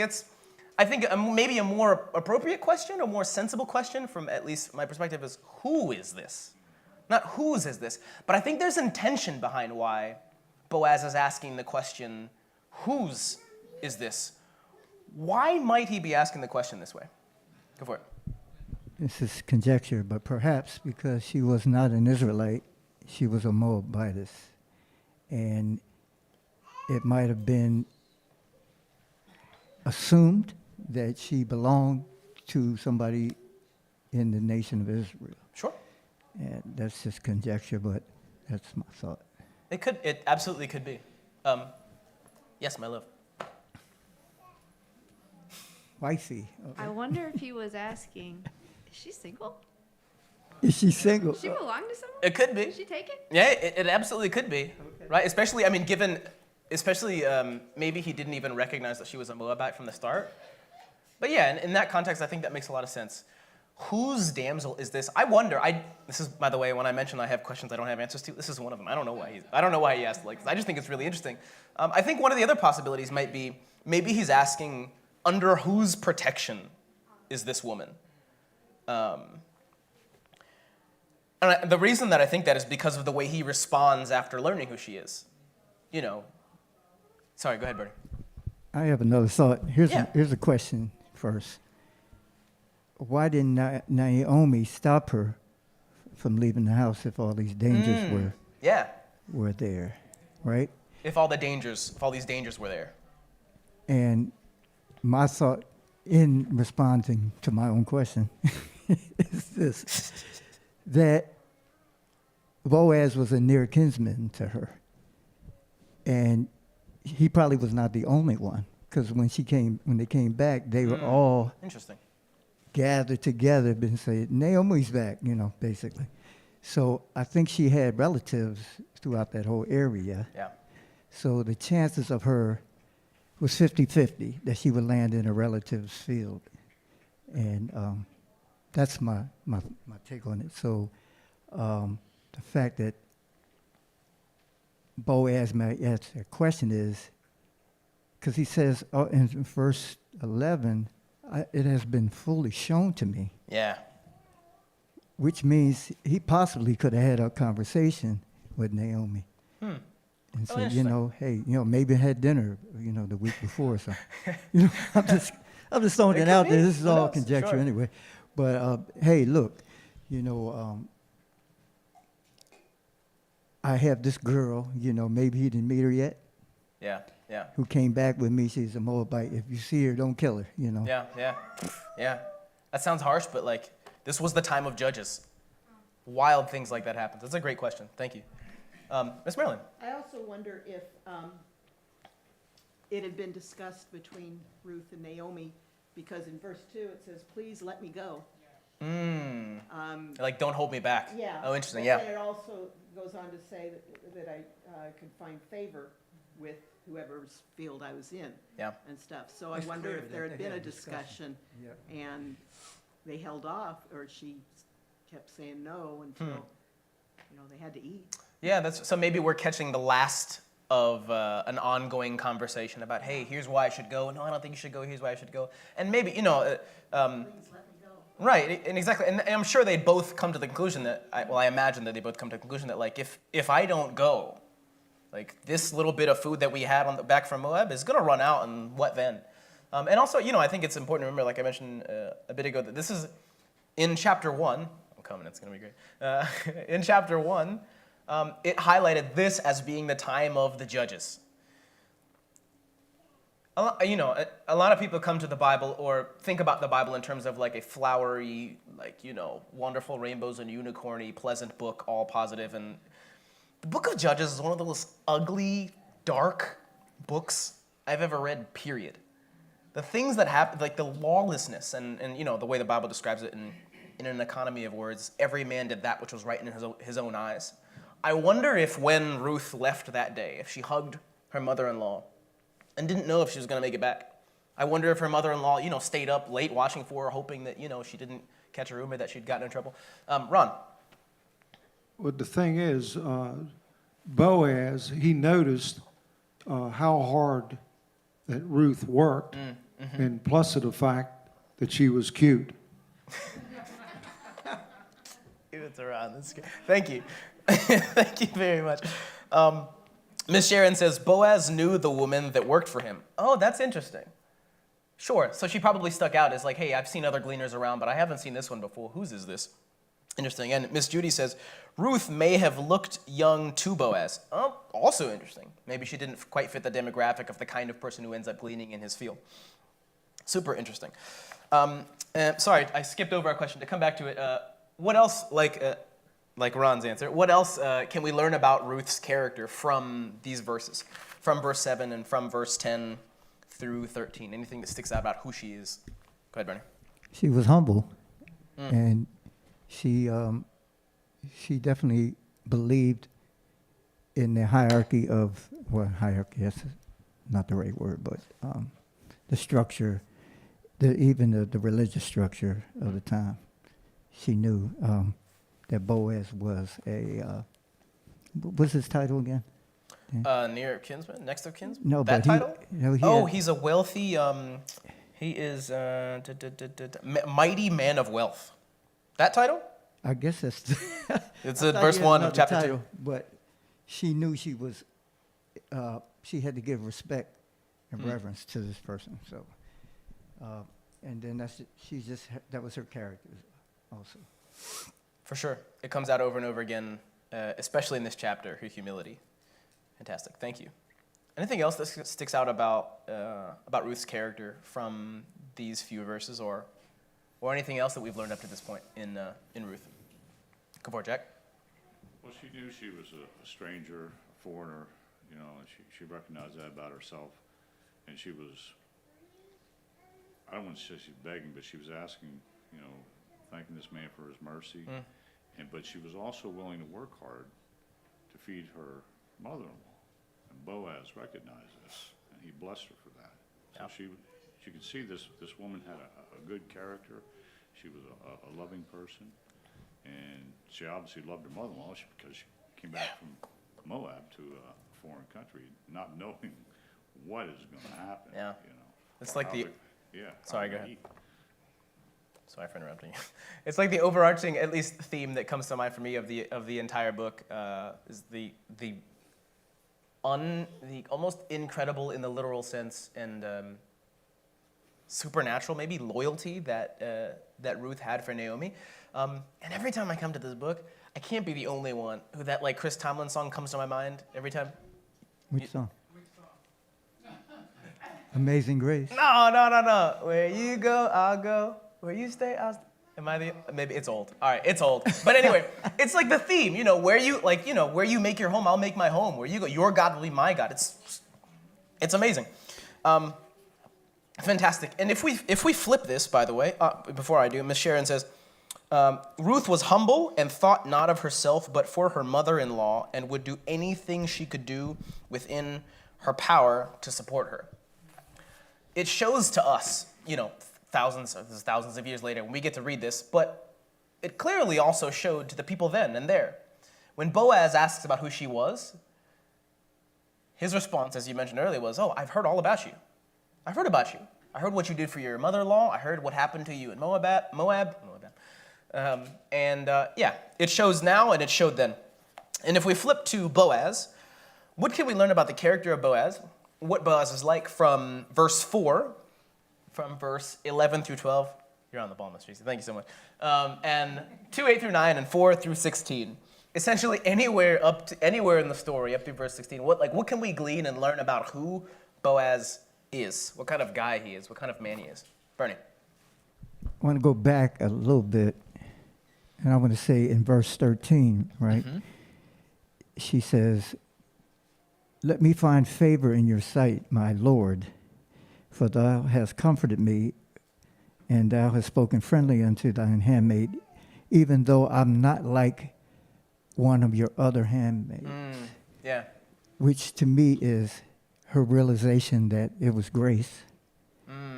think maybe a more appropriate question, a more sensible question from at least my perspective is, who is this? Not whose is this, but I think there's intention behind why Boaz is asking the question, whose is this? Why might he be asking the question this way? Go for it. This is conjecture, but perhaps because she was not an Israelite, she was a Moabitess. And it might have been assumed that she belonged to somebody in the nation of Israel. Sure. And that's just conjecture, but that's my thought. It absolutely could be. Yes, my love. Wifey. I wonder if he was asking, is she single? Is she single? Does she belong to someone? It could be. Did she take it? Yeah, it absolutely could be. Okay. Right? Especially, maybe he didn't even recognize that she was a Moabite from the start. But yeah, in that context, I think that makes a lot of sense. Whose damsel is this? I wonder. This is, by the way, when I mentioned I have questions I don't have answers to, this is one of them. I don't know why he asked this. I just think it's really interesting. I think one of the other possibilities might be maybe he's asking, under whose protection is this woman? And the reason that I think that is because of the way he responds after learning who she is. You know. Sorry, go ahead, Bernie. I have another thought. Yeah. Here's a question first. Why didn't Naomi stop her from leaving the house if all these dangers Yeah. were there, right? If all these dangers were there. And my thought in responding to my own question is this, that Boaz was a near kinsman to her. And he probably was not the only one, because when they came back, they were all Interesting. gathered together and said, Naomi's back, basically. So I think she had relatives throughout that whole area. Yeah. So the chances of her was 50-50 that she would land in a relative's field. And that's my take on it. So the fact that Boaz might ask a question is, because he says in verse 11, it has been fully shown to me, Yeah. which means he possibly could have had a conversation with Naomi. And said, interesting. hey, maybe had dinner, the week before or something. I'm just throwing It it could out be. there. This is Who all knows? conjecture Sure. anyway. But hey, look, I have this girl, maybe he didn't meet her yet, Yeah. Yeah. who came back with me. She's a Moabite. If you see her, don't kill her, Yeah. Yeah. Yeah. That sounds harsh, but like this was the time of judges. Wild things like that happen. That's a great question. Thank you. Miss Marilyn. I also wonder if it had been discussed between Ruth and Naomi, because in verse 2 it says, please let me go. Like, don't hold me back. Yeah. Oh, interesting. But Yeah. then it also goes on to say that I could find favor with whoever's field I was in. Yeah. And stuff. So I It's wonder clear if that there they had been had a a discussion. discussion and they held off, or she kept saying no until, they had to eat. Yeah. So maybe we're catching the last of an ongoing conversation about, hey, here's why I should go. No, I don't think you should go. Here's why I should go. And maybe, Please let me go. right, and exactly. And I'm sure they both come to the conclusion that, I imagine that they both come to the conclusion that, like, if I don't go, like, this little bit of food that we had on the back from Moab is going to run out, and what then? And also, I think it's important to remember, like I mentioned a bit ago, that this is in chapter 1. I'm coming, it's going to be great. In chapter 1, it highlighted this as being the time of the judges. A lot of people come to the Bible or think about the Bible in terms of like a flowery, like, wonderful rainbows and unicorny, pleasant book, all positive. And the book of Judges is one of the most ugly, dark books I've ever read, period. The things that happen, like the lawlessness and the way the Bible describes it in an economy of words, every man did that which was right in his own eyes. I wonder if when Ruth left that day, if she hugged her mother-in-law and didn't know if she was going to make it back. I wonder if her mother-in-law, stayed up late watching for her, hoping that, she didn't catch a rumor that she'd gotten in trouble. Ron. Well, the thing is, Boaz, he noticed how hard that Ruth worked, and plus the fact that she was cute. It's around. That's good. Thank you. Thank you very much. Miss Sharon says, Boaz knew the woman that worked for him. Oh, that's interesting. Sure. So she probably stuck out as like, hey, I've seen other gleaners around, but I haven't seen this one before. Whose is this? Interesting. And Miss Judy says, Ruth may have looked young to Boaz. Oh, also interesting. Maybe she didn't quite fit the demographic of the kind of person who ends up gleaning in his field. Super interesting. Sorry, I skipped over a question. To come back to it, what else, like Ron's answer, what else can we learn about Ruth's character from these verses? From verse 7 and from verse 10 through 13? Anything that sticks out about who she is? Go ahead, Bernie. She was humble, and she definitely believed in the hierarchy of, hierarchy, that's not the right word, but the structure, even the religious structure of the time. She knew that Boaz was what's his title again? Near kinsman, next of kinsman? No, that but title? he He's a wealthy, he is mighty man of wealth. That title? I guess that's. It's I in thought verse you had 1 of another chapter 2. title, But she knew she was. She had to give respect and reverence to this person. So, and then that was her character, also. For sure. It comes out over and over again, especially in this chapter, her humility. Fantastic. Thank you. Anything else that sticks out about Ruth's character from these few verses, or anything else that we've learned up to this point in Ruth? Go for it, Jack. Well, she knew she was a stranger, a foreigner, you know, and she recognized that about herself. And she was, I don't want to say she's begging, but she was asking, you know, thanking this man for his mercy. But she was also willing to work hard to feed her mother-in-law. And Boaz recognized this, and he blessed her for that. So she could see this woman had a good character. She was a loving person. And she obviously loved her mother-in-law because she came back from Moab to a foreign country, not knowing what is going to happen. Yeah. You know. It's like the. Yeah. Sorry, how go they ahead. eat. Sorry for interrupting you. It's like the overarching, at least, theme that comes to mind for me of the entire book is the almost incredible in the literal sense and supernatural, maybe, loyalty that Ruth had for Naomi. And every time I come to this book, I can't be the only one who that like Chris Tomlin song comes to my mind every time. Which song? Amazing Grace. No. Where you go, I'll go. Where you stay, I'll stay. Am I the? Maybe it's old. All right, it's old. But anyway, it's like the theme. You know, where you make your home, I'll make my home. Where you go, your God will be my God. It's amazing. Fantastic. And if we flip this, by the way, before I do, Miss Sharon says, Ruth was humble and thought not of herself, but for her mother-in-law, and would do anything she could do within her power to support her. It shows to us, you know, thousands of years later when we get to read this, but it clearly also showed to the people then and there. When Boaz asks about who she was, his response, as you mentioned earlier, was, "Oh, I've heard all about you. I've heard about you. I heard what you did for your mother-in-law. I heard what happened to you in Moab. It shows now and it showed then. And if we flip to Boaz, what can we learn about the character of Boaz? What Boaz is like from verse 4, from verse 11 through 12. You're on the ball, Miss Tracy. Thank you so much. And 2:8 through 9 and 4 through 16. Essentially anywhere in the story up through verse 16. What can we glean and learn about who Boaz is? What kind of guy he is? What kind of man he is? Bernie. I want to go back a little bit, and I want to say in verse 13, right? Mm-hmm. She says, "Let me find favor in your sight, my Lord, for thou hast comforted me, and thou hast spoken friendly unto thine handmaid, even though I'm not like one of your other handmaids." Yeah. Which to me is her realization that it was grace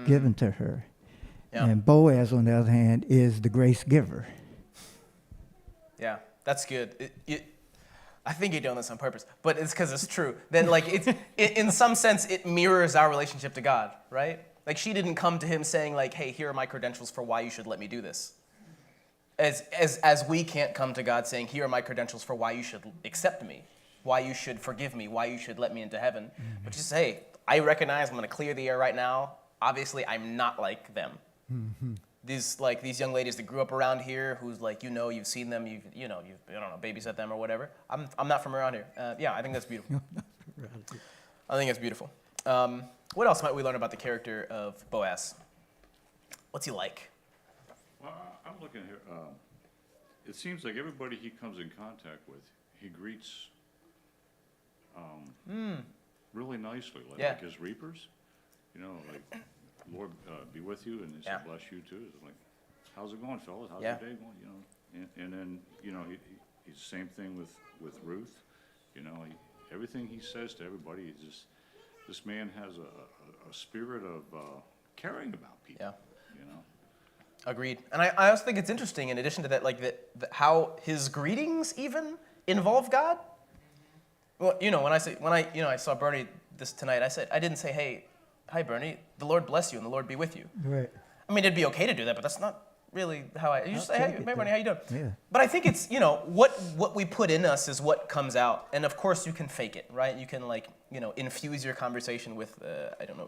given to her. Yeah. And Boaz, on the other hand, is the grace giver. Yeah, that's good. I think you're doing this on purpose, but it's because it's true. Then, in some sense, it mirrors our relationship to God, right? Like, she didn't come to him saying, like, "Hey, here are my credentials for why you should let me do this." As we can't come to God saying, "Here are my credentials for why you should accept me, why you should forgive me, why you should let me into heaven." Mm-hmm. But just say, "Hey, I recognize I'm going to clear the air right now. Obviously, I'm not like them." Mm-hmm. These young ladies that grew up around here, who's like, you've seen them, you've I don't know, babysat them or whatever. I'm not from around here. I think that's beautiful. I think it's beautiful. What else might we learn about the character of Boaz? What's he like? Well, I'm looking here. It seems like everybody he comes in contact with, he greets really nicely, like his reapers. Lord be with you, and he said, bless you too. It's like, how's it going, fellas? How's your day going? And then he's the same thing with Ruth. Everything he says to everybody, this man has a spirit of caring about people. Yeah. Agreed. And I also think it's interesting, in addition to that, how his greetings even involve God. Well, when I saw Bernie this tonight, I didn't say, "Hey, hi Bernie, the Lord bless you and the Lord be with you." Right. I mean, it'd be okay to do that, but that's not really how I, you just say, hey, hey, Bernie, how you doing? Yeah. But I think it's, what we put in us is what comes out. And of course you can fake it, right? You can infuse your conversation with,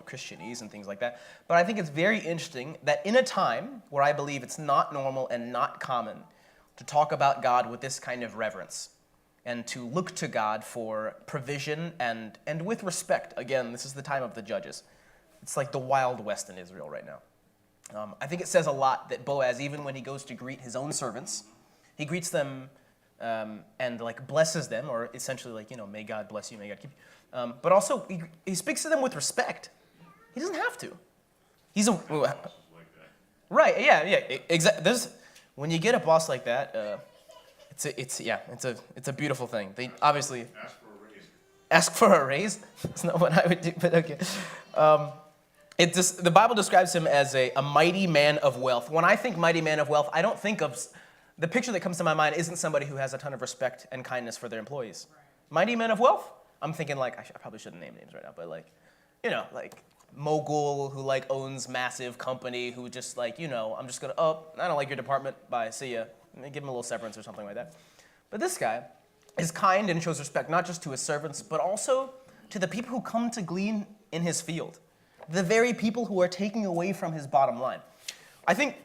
Christianese and things like that. But I think it's very interesting that in a time where I believe it's not normal and not common to talk about God with this kind of reverence and to look to God for provision and with respect. Again, this is the time of the judges. It's like the Wild West in Israel right now. I think it says a lot that Boaz, even when he goes to greet his own servants, he greets them and blesses them, or essentially may God bless you, may God keep you. But also he speaks to them with respect. He doesn't have to. He's a right, yeah, exactly. When you get a boss like that, it's a beautiful thing. They obviously ask for a raise. That's not what I would do, but okay. The Bible describes him as a mighty man of wealth. When I think mighty man of wealth, I don't think of, the picture that comes to my mind isn't somebody who has a ton of respect and kindness for their employees. Mighty man of wealth? I'm thinking I probably shouldn't name names right now, but mogul who owns massive company who just I'm just gonna, I don't like your department, bye, see ya. Give him a little severance or something like that. But this guy is kind and shows respect not just to his servants, but also to the people who come to glean in his field. The very people who are taking away from his bottom line. I think,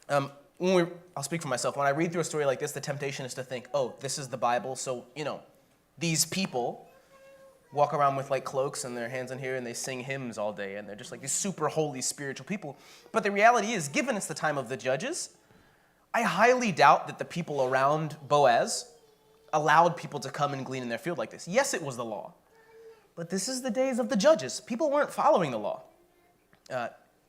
I'll speak for myself, when I read through a story like this, the temptation is to think, this is the Bible, so, these people walk around with cloaks and their hands in here and they sing hymns all day and they're just these super holy spiritual people. But the reality is, given it's the time of the judges, I highly doubt that the people around Boaz allowed people to come and glean in their field like this. Yes, it was the law. But this is the days of the judges. People weren't following the law,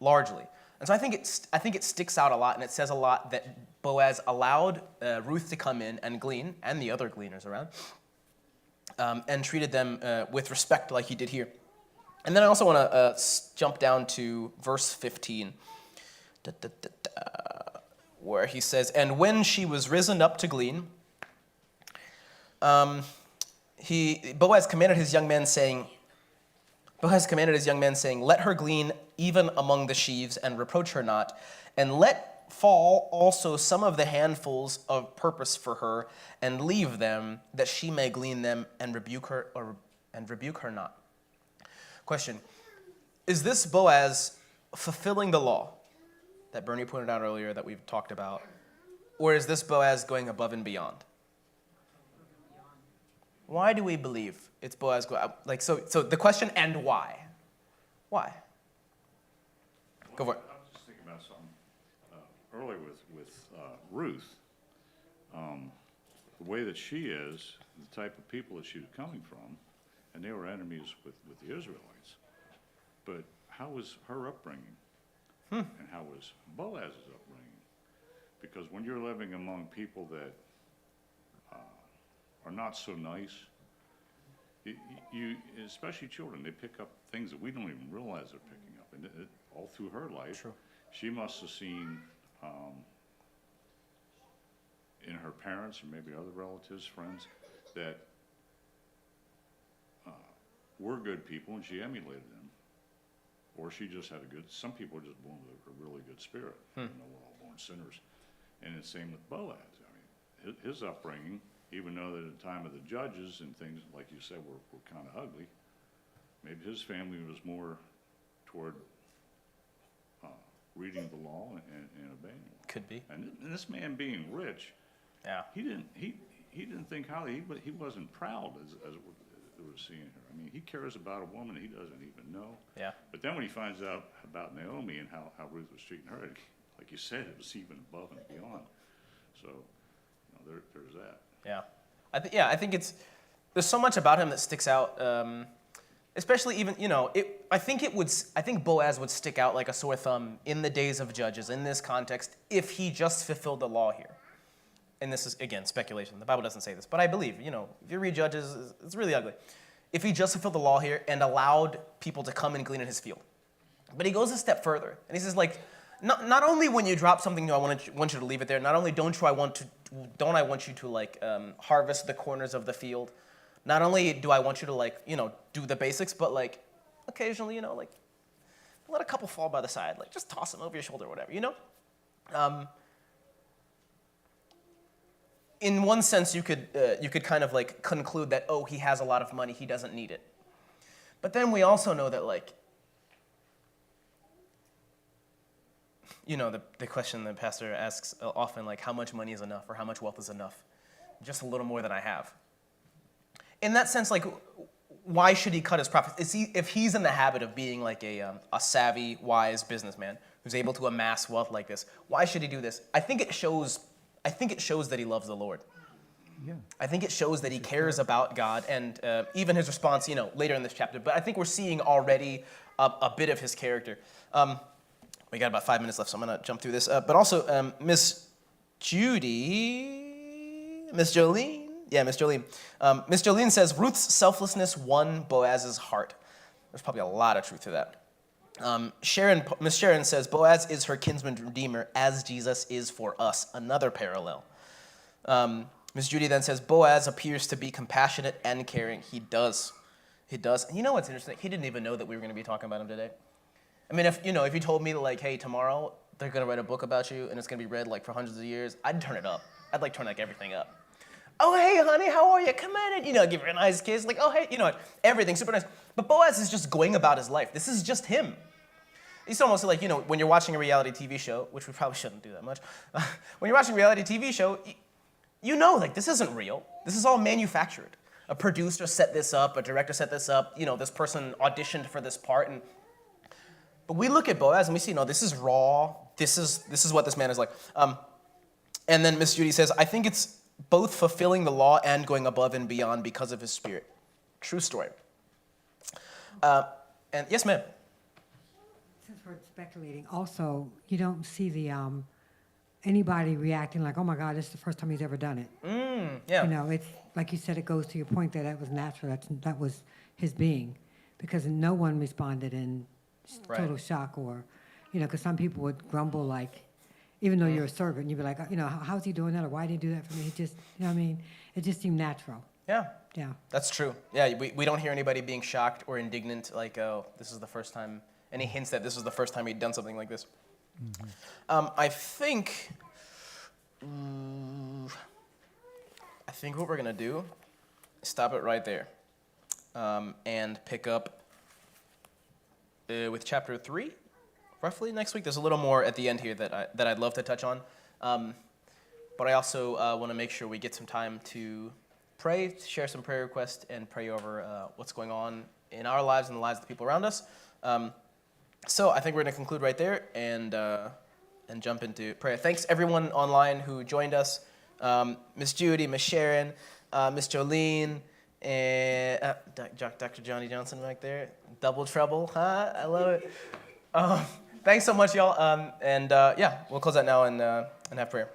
largely. And so I think it sticks out a lot, and it says a lot that Boaz allowed Ruth to come in and glean, and the other gleaners around, and treated them with respect like he did here. And then I also want to jump down to verse 15, where he says, "And when she was risen up to glean, Boaz commanded his young men, saying, let her glean even among the sheaves, and reproach her not, and let fall also some of the handfuls of purpose for her, and leave them, that she may glean them, and rebuke her not." Question: is this Boaz fulfilling the law that Bernie pointed out earlier that we've talked about, or is this Boaz going above and beyond? Why do we believe it's Boaz? So the question, and why? Why? Go for it. I was just thinking about something earlier with Ruth. The way that she is, the type of people that she was coming from, and they were enemies with the Israelites. But how was her upbringing? And how was Boaz's upbringing? Because when you're living among people that are not so nice, you, especially children, they pick up things that we don't even realize they're picking up. And all through her life, True. She must have seen in her parents or maybe other relatives, friends, that were good people, and she emulated them. Or she just had some people are just born with a really good spirit. We're all born sinners. And it's the same with Boaz. I mean, his upbringing, even though that at the time of the judges and things, like you said, were kind of ugly, maybe his family was more toward reading the law and obeying the law. Could be. And this man being rich, Yeah. he didn't think highly. He wasn't proud as we're seeing here. I mean, he cares about a woman he doesn't even know. Yeah. But then when he finds out about Naomi and how Ruth was treating her, like you said, it was even above and beyond. So, there's that. Yeah. I think there's so much about him that sticks out. Especially even, I think Boaz would stick out like a sore thumb in the days of Judges in this context if he just fulfilled the law here. And this is, again, speculation. The Bible doesn't say this, but I believe, if you read Judges, it's really ugly. If he just fulfilled the law here and allowed people to come and glean in his field. But he goes a step further, and he says, not only when you drop something new, I want you to leave it there. Not only don't I want you to harvest the corners of the field. Not only do I want you to do the basics, but occasionally, let a couple fall by the side, just toss them over your shoulder or whatever, in one sense, you could kind of like conclude that, oh, he has a lot of money, he doesn't need it. But then we also know that, like, you know, the question the pastor asks often, like, how much money is enough or how much wealth is enough? Just a little more than I have. In that sense, like, why should he cut his profits? If he's in the habit of being like a savvy, wise businessman who's able to amass wealth like this, why should he do this? I think it shows that he loves the Lord. Yeah. I think it shows that he cares about God, and even his response, you know, later in this chapter. But I think we're seeing already a bit of his character. We got about 5 minutes left, so I'm going to jump through this. But also, Miss Jolene. Miss Jolene says, Ruth's selflessness won Boaz's heart. There's probably a lot of truth to that. Miss Sharon says, Boaz is her kinsman redeemer, as Jesus is for us. Another parallel. Miss Judy then says, Boaz appears to be compassionate and caring. He does. And you know what's interesting? He didn't even know that we were going to be talking about him today. I mean, if you told me, like, hey, tomorrow they're going to write a book about you and it's going to be read, like, for hundreds of years, I'd turn it up. I'd, like, turn, like, everything up. Oh, hey, honey, how are you? Come in and, give her a nice kiss. Like, oh, hey, everything super nice. But Boaz is just going about his life. This is just him. It's almost like, when you're watching a reality TV show, which we probably shouldn't do that much. When you're watching a reality TV show, like, this isn't real. This is all manufactured. A producer set this up, a director set this up, this person auditioned for this part. But we look at Boaz and we see, no, this is raw. This is what this man is like. And then Miss Judy says, I think it's both fulfilling the law and going above and beyond because of his spirit. True story. And yes, ma'am. Since we're speculating, also, you don't see the anybody reacting like, oh my God, this is the first time he's ever done it. Yeah. It's like you said, it goes to your point that was natural. That was his being, because no one responded in total shock, or, because some people would grumble, like, even though you're a servant, you'd be like, how's he doing that, or why did he do that for me? He just, it just seemed natural. Yeah. Yeah. That's true. Yeah, we don't hear anybody being shocked or indignant, like, oh, this is the first time, any hints that this was the first time he'd done something like this. Mm-hmm. I think what we're going to do is stop it right there and pick up with chapter 3, roughly next week. There's a little more at the end here that I'd love to touch on. But I also want to make sure we get some time to pray, share some prayer requests, and pray over what's going on in our lives and the lives of the people around us. So I think we're going to conclude right there and jump into prayer. Thanks everyone online who joined us. Miss Judy, Miss Sharon, Miss Jolene, and Dr. Johnny Johnson back there. Double trouble, huh? I love it. Thanks so much, y'all. And we'll close that now and have prayer.